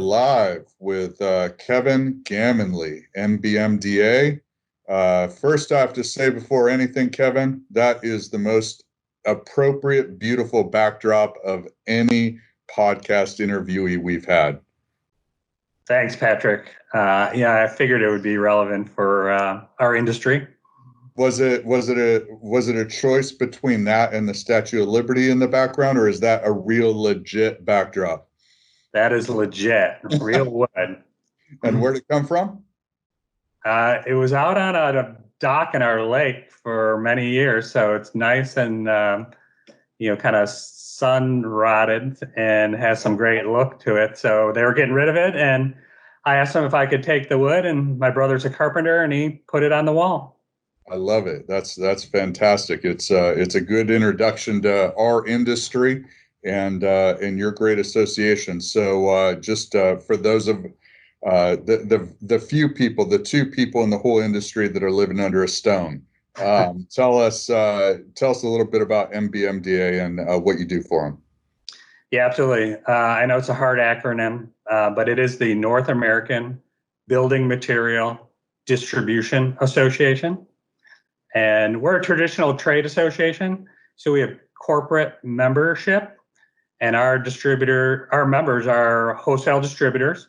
live with Kevin Gammonley, MBMDA. First, I have to say before anything, Kevin, that is the most appropriate, beautiful backdrop of any podcast interviewee we've had. Thanks, Patrick. I figured it would be relevant for our industry. Was it a choice between that and the Statue of Liberty in the background, or is that a real legit backdrop? That is legit, real wood. And where'd it come from? It was out on a dock in our lake for many years, so it's nice and kind of sun rotted and has some great look to it. So they were getting rid of it, and I asked them if I could take the wood, and my brother's a carpenter, and he put it on the wall. I love it. That's fantastic. It's a good introduction to our industry and your great association. So just for those of the few people, the two people in the whole industry that are living under a stone, tell us a little bit about MBMDA and what you do for them. Yeah, absolutely. I know it's a hard acronym, but it is the North American Building Material Distribution Association. And we're a traditional trade association. So we have corporate membership, and our members are wholesale distributors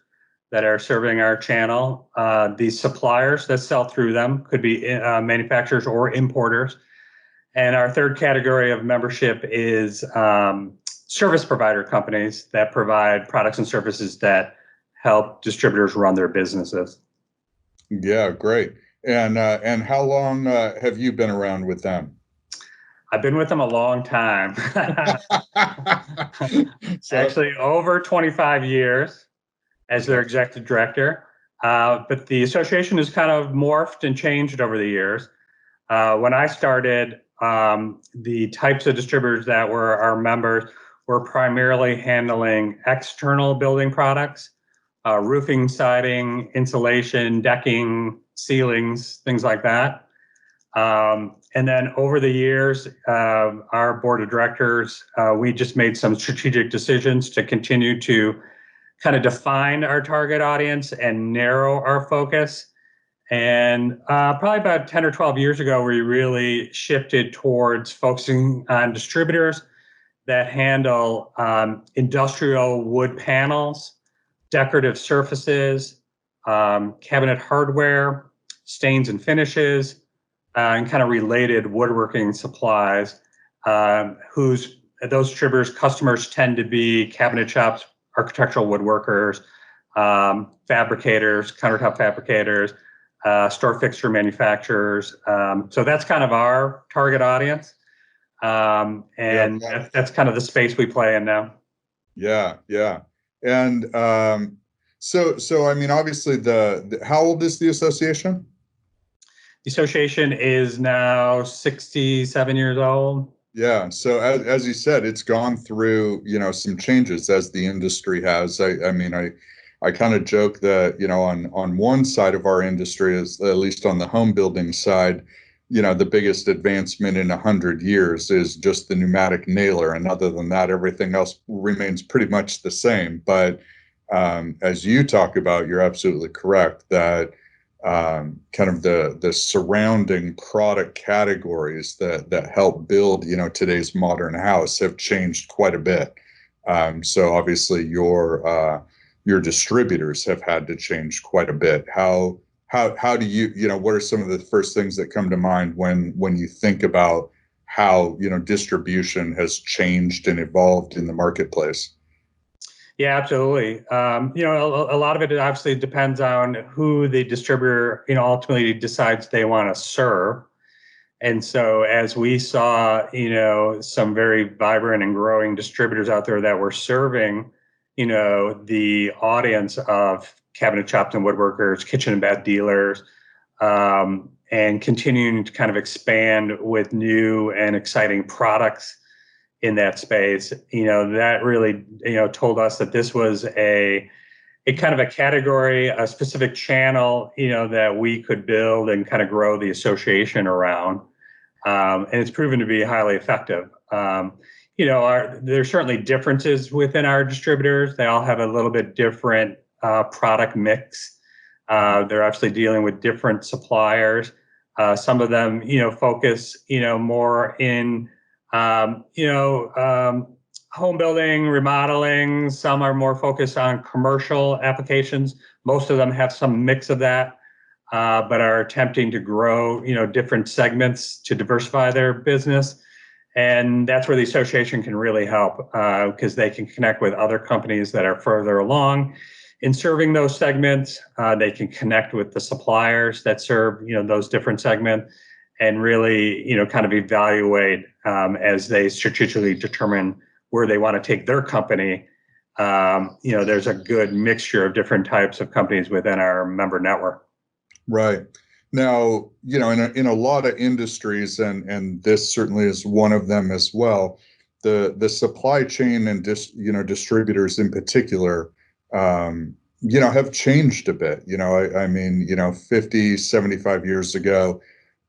that are serving our channel. The suppliers that sell through them could be manufacturers or importers. And our third category of membership is service provider companies that provide products and services that help distributors run their businesses. Yeah, great. And how long have you been around with them? I've been with them a long time. Actually, over 25 years as their executive director. But the association has kind of morphed and changed over the years. When I started, the types of distributors that were our members were primarily handling external building products, roofing, siding, insulation, decking, ceilings, things like that. And then over the years, our board of directors, we just made some strategic decisions to continue to kind of define our target audience and narrow our focus. And probably about 10 or 12 years ago, we really shifted towards focusing on distributors that handle industrial wood panels, decorative surfaces, cabinet hardware, stains and finishes, and kind of related woodworking supplies, those distributors' customers tend to be cabinet shops, architectural woodworkers, fabricators, countertop fabricators, store fixture manufacturers. So that's kind of our target audience. That's kind of the space we play in now. Yeah. And so I mean, obviously, how old is the association? The association is now 67 years old. Yeah. So as you said, it's gone through, some changes as the industry has. I kind of joke that, on one side of our industry is, at least on the home building side, the biggest advancement in 100 years is just the pneumatic nailer. And other than that, everything else remains pretty much the same. But as you talk about, you're absolutely correct that kind of the surrounding product categories that help build, today's modern house have changed quite a bit. So obviously your distributors have had to change quite a bit. How do you, what are some of the first things that come to mind when you think about how, distribution has changed and evolved in the marketplace? Yeah, absolutely. A lot of it obviously depends on who the distributor, ultimately decides they want to serve. And so as we saw, some very vibrant and growing distributors out there that were serving, the audience of cabinet shops and woodworkers, kitchen and bath dealers, and continuing to kind of expand with new and exciting products in that space, that really, told us that this was a kind of a category, a specific channel, that we could build and kind of grow the association around. And it's proven to be highly effective. There's certainly differences within our distributors. They all have a little bit different product mix. They're actually dealing with different suppliers. Some of them, focus, more in, home building, remodeling. Some are more focused on commercial applications. Most of them have some mix of that, but are attempting to grow, different segments to diversify their business. And that's where the association can really help, because they can connect with other companies that are further along in serving those segments. They can connect with the suppliers that serve, those different segments, and really, kind of evaluate as they strategically determine where they want to take their company. There's a good mixture of different types of companies within our member network. Right. Now, in a lot of industries, and this certainly is one of them as well, the supply chain and distributors in particular, have changed a bit. I mean, 50, 75 years ago,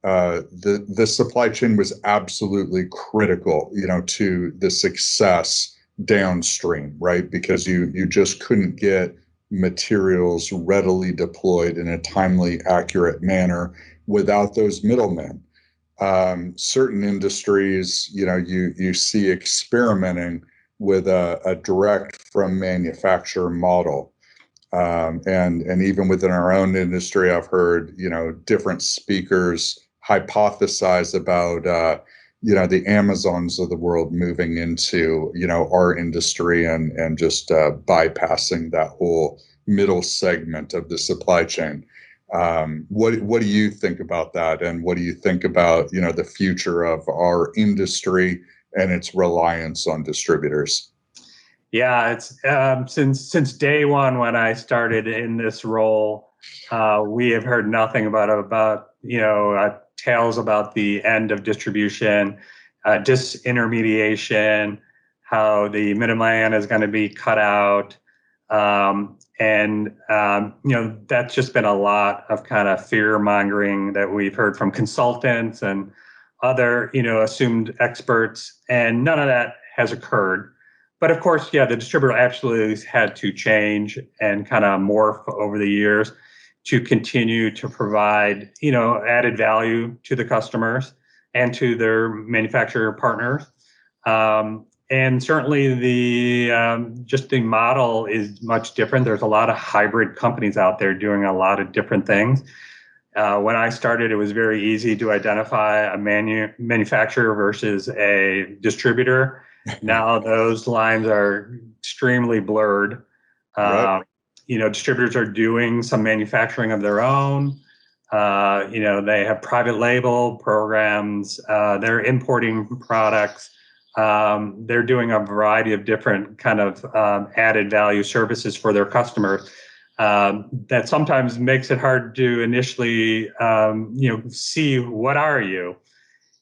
the supply chain was absolutely critical, to the success downstream, right? Because you just couldn't get materials readily deployed in a timely, accurate manner without those middlemen. Certain industries, you see experimenting with a direct from manufacturer model. And even within our own industry, I've heard, different speakers hypothesize about, the Amazons of the world moving into, our industry and just bypassing that whole middle segment of the supply chain. What do you think about that? And what do you think about, the future of our industry and its reliance on distributors? Yeah, it's since day one when I started in this role, we have heard nothing about tales about the end of distribution, disintermediation, how the middleman is going to be cut out, and that's just been a lot of kind of fear mongering that we've heard from consultants and other assumed experts, and none of that has occurred. But of course, yeah, the distributor absolutely had to change and kind of morph over the years to continue to provide, added value to the customers and to their manufacturer partners. And certainly just the model is much different. There's a lot of hybrid companies out there doing a lot of different things. When I started, it was very easy to identify a manufacturer versus a distributor. Now those lines are extremely blurred. Right. Distributors are doing some manufacturing of their own. They have private label programs. They're importing products. They're doing a variety of different kind of added value services for their customers. That sometimes makes it hard to initially, see what are you.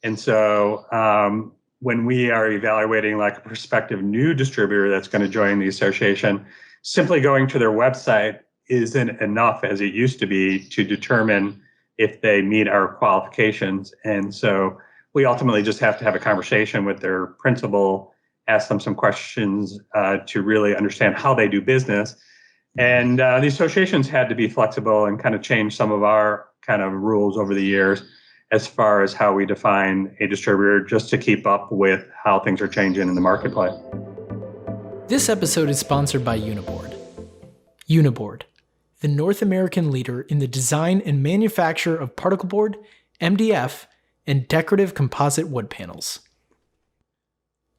And so when we are evaluating like a prospective new distributor that's going to join the association, simply going to their website isn't enough as it used to be to determine if they meet our qualifications. And so we ultimately just have to have a conversation with their principal, ask them some questions to really understand how they do business. And the associations had to be flexible and kind of change some of our kind of rules over the years as far as how we define a distributor, just to keep up with how things are changing in the marketplace. This episode is sponsored by Uniboard. Uniboard, the North American leader in the design and manufacture of particle board, MDF, and decorative composite wood panels.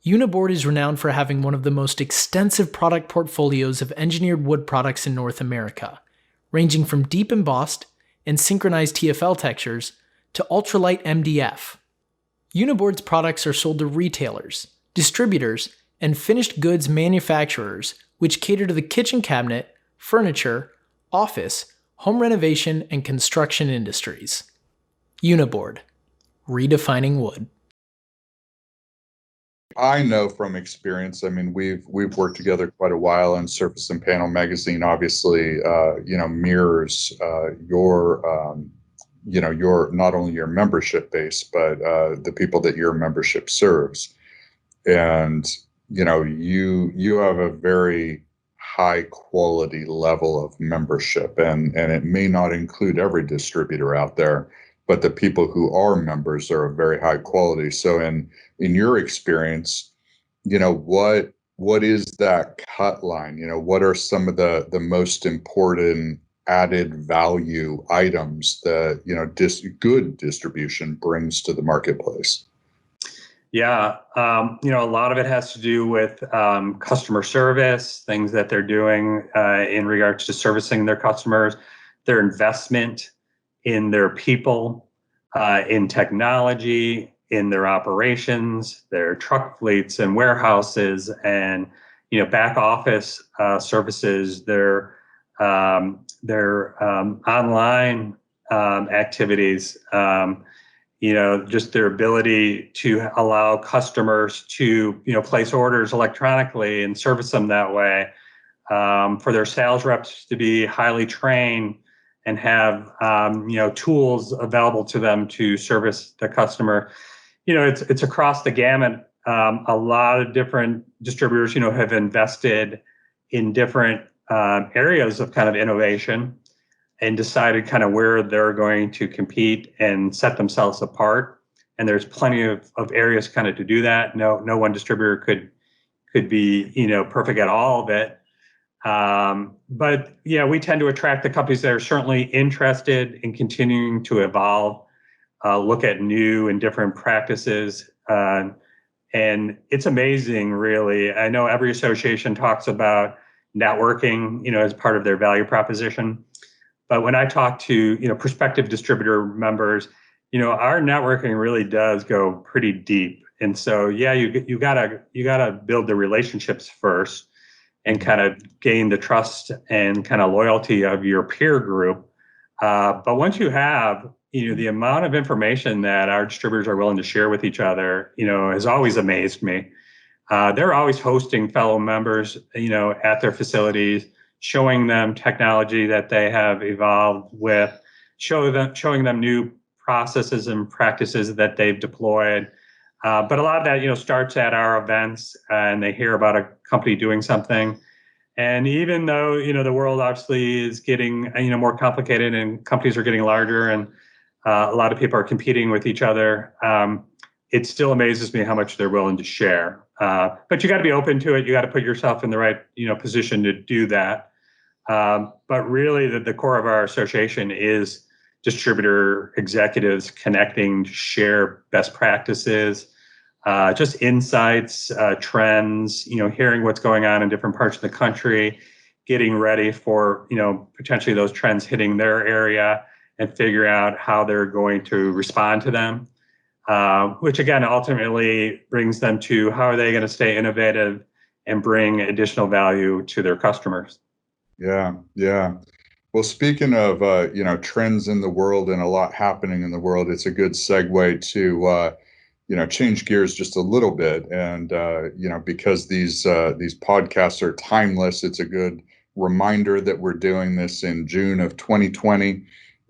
Uniboard is renowned for having one of the most extensive product portfolios of engineered wood products in North America, ranging from deep embossed and synchronized TFL textures to ultralight MDF. Uniboard's products are sold to retailers, distributors, and finished goods manufacturers, which cater to the kitchen cabinet, furniture, office, home renovation, and construction industries. Uniboard, redefining wood. I know from experience, I mean, we've worked together quite a while, and Surface and Panel Magazine obviously, mirrors your not only your membership base, but the people that your membership serves. And, you have a very high quality level of membership, and it may not include every distributor out there, but the people who are members are of very high quality. So in your experience, what is that cut line? What are some of the most important added value items that good distribution brings to the marketplace? Yeah, a lot of it has to do with customer service, things that they're doing in regards to servicing their customers, their investment in their people, in technology, in their operations, their truck fleets and warehouses, and back office services, their online activities. Just their ability to allow customers to, place orders electronically and service them that way, for their sales reps to be highly trained and have, tools available to them to service the customer. It's across the gamut. A lot of different distributors, have invested in different areas of kind of innovation and decided kind of where they're going to compete and set themselves apart. And there's plenty of areas kind of to do that. No one distributor could be, perfect at all of it. But yeah, we tend to attract the companies that are certainly interested in continuing to evolve, look at new and different practices. And it's amazing, really. I know every association talks about networking, as part of their value proposition. But when I talk to, prospective distributor members, our networking really does go pretty deep. And so, yeah, you gotta build the relationships first and kind of gain the trust and kind of loyalty of your peer group. But once you have, the amount of information that our distributors are willing to share with each other, has always amazed me. They're always hosting fellow members, at their facilities, showing them technology that they have evolved with, showing them new processes and practices that they've deployed. But a lot of that, starts at our events, and they hear about a company doing something. And even though, the world obviously is getting, more complicated and companies are getting larger and a lot of people are competing with each other, it still amazes me how much they're willing to share. But you got to be open to it. You got to put yourself in the right, position to do that. But really, the core of our association is distributor executives connecting to share best practices, just insights, trends, hearing what's going on in different parts of the country, getting ready for, potentially those trends hitting their area and figure out how they're going to respond to them, which again, ultimately brings them to how are they going to stay innovative and bring additional value to their customers. Yeah, yeah. Well, speaking of trends in the world and a lot happening in the world, it's a good segue to change gears just a little bit, and because these podcasts are timeless, it's a good reminder that we're doing this in June of 2020.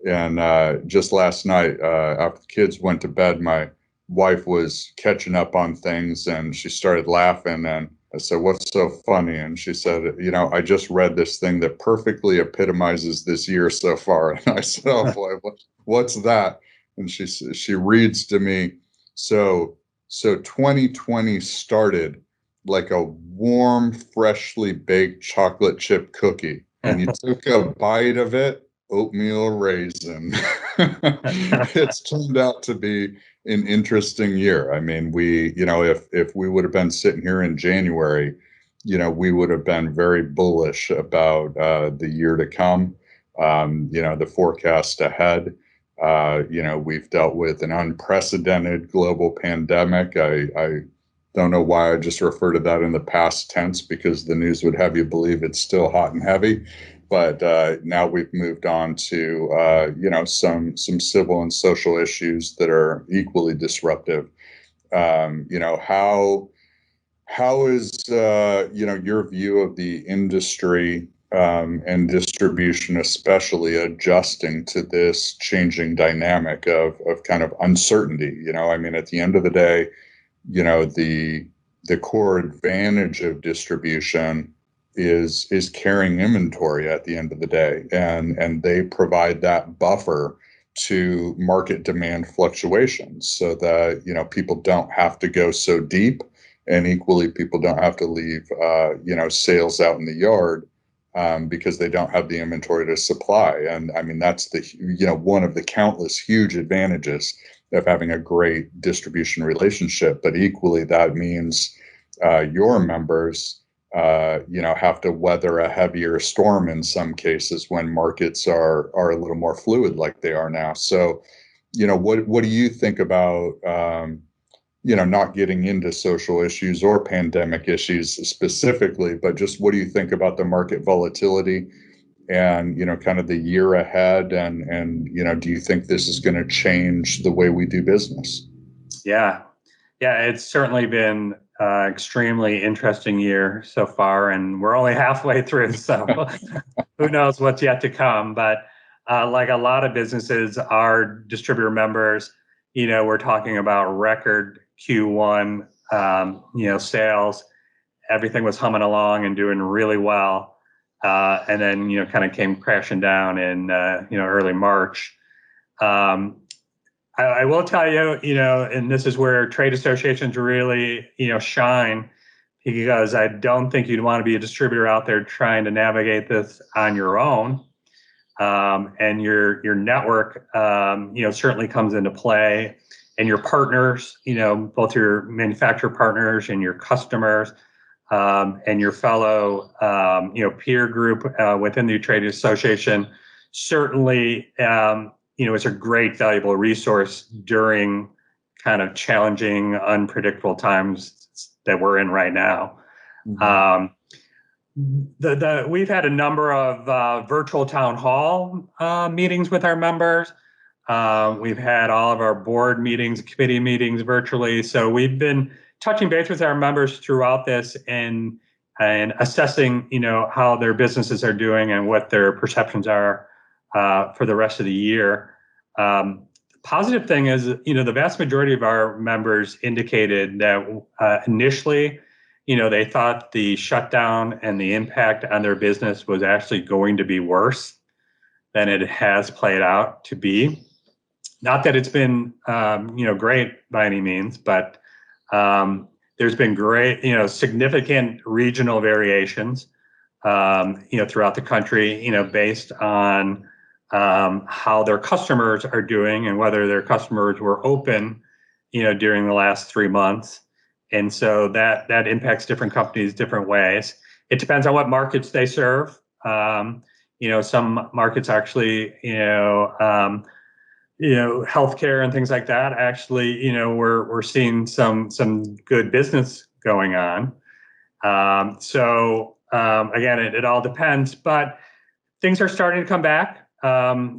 And just last night, after the kids went to bed, my wife was catching up on things, and she started laughing, and I said, "What's so funny?" And she said, "I just read this thing that perfectly epitomizes this year so far." And I said, "Oh boy, what's that?" And she reads to me, so 2020 started like a warm, freshly baked chocolate chip cookie, and you took a bite of it, oatmeal raisin. It's turned out to be an interesting year. I mean, if we would have been sitting here in January, we would have been very bullish about the year to come. The forecast ahead. We've dealt with an unprecedented global pandemic. I don't know why I just refer to that in the past tense, because the news would have you believe it's still hot and heavy. But now we've moved on to some civil and social issues that are equally disruptive. How is your view of the industry and distribution, especially adjusting to this changing dynamic of kind of uncertainty? I mean, at the end of the day, the core advantage of distribution is carrying inventory at the end of the day, and they provide that buffer to market demand fluctuations, so that people don't have to go so deep, and equally people don't have to leave sales out in the yard because they don't have the inventory to supply. And I mean, that's the one of the countless huge advantages of having a great distribution relationship. But equally, that means your members have to weather a heavier storm in some cases when markets are a little more fluid like they are now. So, what do you think about not getting into social issues or pandemic issues specifically, but just what do you think about the market volatility and kind of the year ahead, and do you think this is going to change the way we do business? Yeah, it's certainly been extremely interesting year so far, and we're only halfway through, so who knows what's yet to come. But like a lot of businesses, our distributor members, we're talking about record Q1, sales. Everything was humming along and doing really well, and then kind of came crashing down in early March. I will tell you, and this is where trade associations really, shine, because I don't think you'd want to be a distributor out there trying to navigate this on your own. And your network, certainly comes into play, and your partners, both your manufacturer partners and your customers, and your fellow, peer group within the trade association, certainly, it's a great, valuable resource during kind of challenging, unpredictable times that we're in right now. Mm-hmm. We've had a number of virtual town hall meetings with our members. We've had all of our board meetings, committee meetings virtually. So we've been touching base with our members throughout this and assessing, how their businesses are doing and what their perceptions are for the rest of the year. Positive thing is, the vast majority of our members indicated that initially, they thought the shutdown and the impact on their business was actually going to be worse than it has played out to be. Not that it's been, great by any means, but there's been great, significant regional variations, throughout the country, based on how their customers are doing and whether their customers were open, during the last 3 months. And so that impacts different companies different ways. It depends on what markets they serve. Some markets actually, healthcare and things like that. Actually, we're seeing some good business going on. Again, it all depends, but things are starting to come back.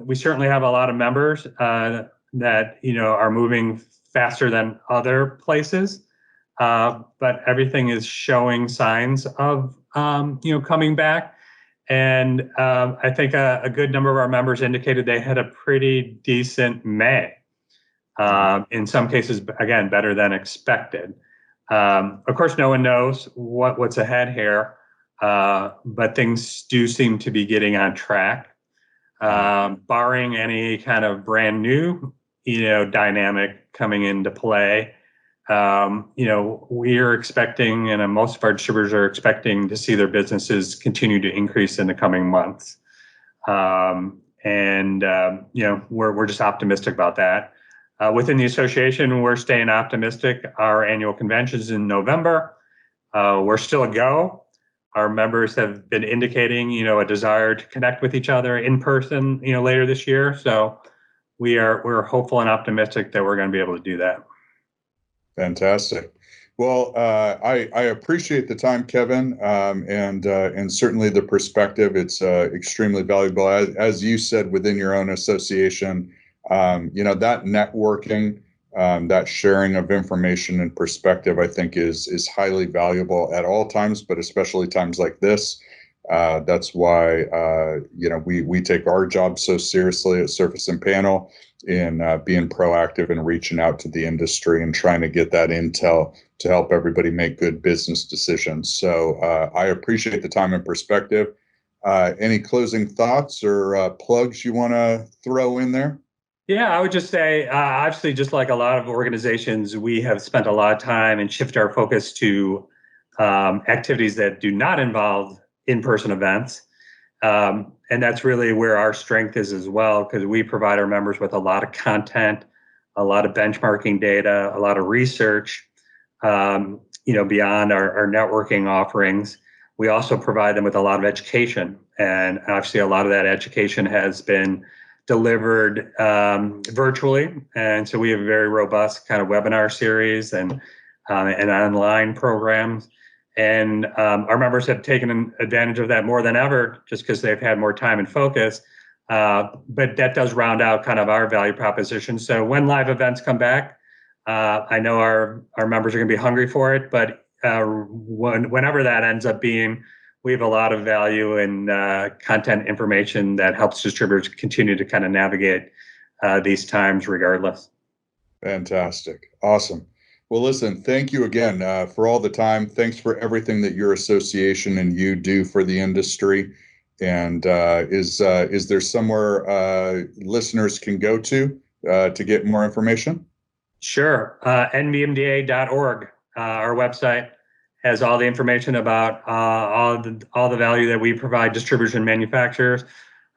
We certainly have a lot of members that are moving faster than other places, but everything is showing signs of coming back. And I think a good number of our members indicated they had a pretty decent May. In some cases, again, better than expected. Of course, no one knows what's ahead here, but things do seem to be getting on track. Barring any kind of brand new, dynamic coming into play, we are expecting, and most of our distributors are expecting, to see their businesses continue to increase in the coming months. We're just optimistic about that. Within the association, we're staying optimistic. Our annual convention is in November. We're still a go. Our members have been indicating, a desire to connect with each other in person, later this year. So we're hopeful and optimistic that we're going to be able to do that. Fantastic. Well, I appreciate the time, Kevin, and certainly the perspective. It's extremely valuable. As you said, within your own association, that networking, that sharing of information and perspective, I think is highly valuable at all times, but especially times like this. That's why we take our job so seriously at Surface and Panel in being proactive and reaching out to the industry and trying to get that intel to help everybody make good business decisions. So I appreciate the time and perspective. Any closing thoughts or plugs you want to throw in there? Yeah, I would just say, obviously, just like a lot of organizations, we have spent a lot of time and shifted our focus to activities that do not involve in-person events. And that's really where our strength is as well, because we provide our members with a lot of content, a lot of benchmarking data, a lot of research, beyond our networking offerings. We also provide them with a lot of education. And obviously, a lot of that education has been delivered virtually. And so we have a very robust kind of webinar series and online programs. And our members have taken advantage of that more than ever, just because they've had more time and focus. But that does round out kind of our value proposition. So when live events come back, I know our members are going to be hungry for it, but whenever that ends up being, we have a lot of value in content information that helps distributors continue to kind of navigate these times regardless. Fantastic. Awesome. Well, listen, thank you again for all the time. Thanks for everything that your association and you do for the industry. And is there somewhere listeners can go to get more information? Sure. nbmda.org, our website, has all the information about all the value that we provide distributors and manufacturers,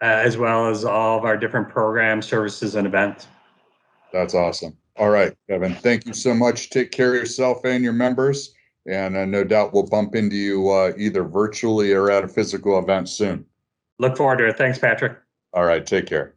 as well as all of our different programs, services, and events. That's awesome. All right, Kevin, thank you so much. Take care of yourself and your members. And no doubt we'll bump into you either virtually or at a physical event soon. Look forward to it. Thanks, Patrick. All right, take care.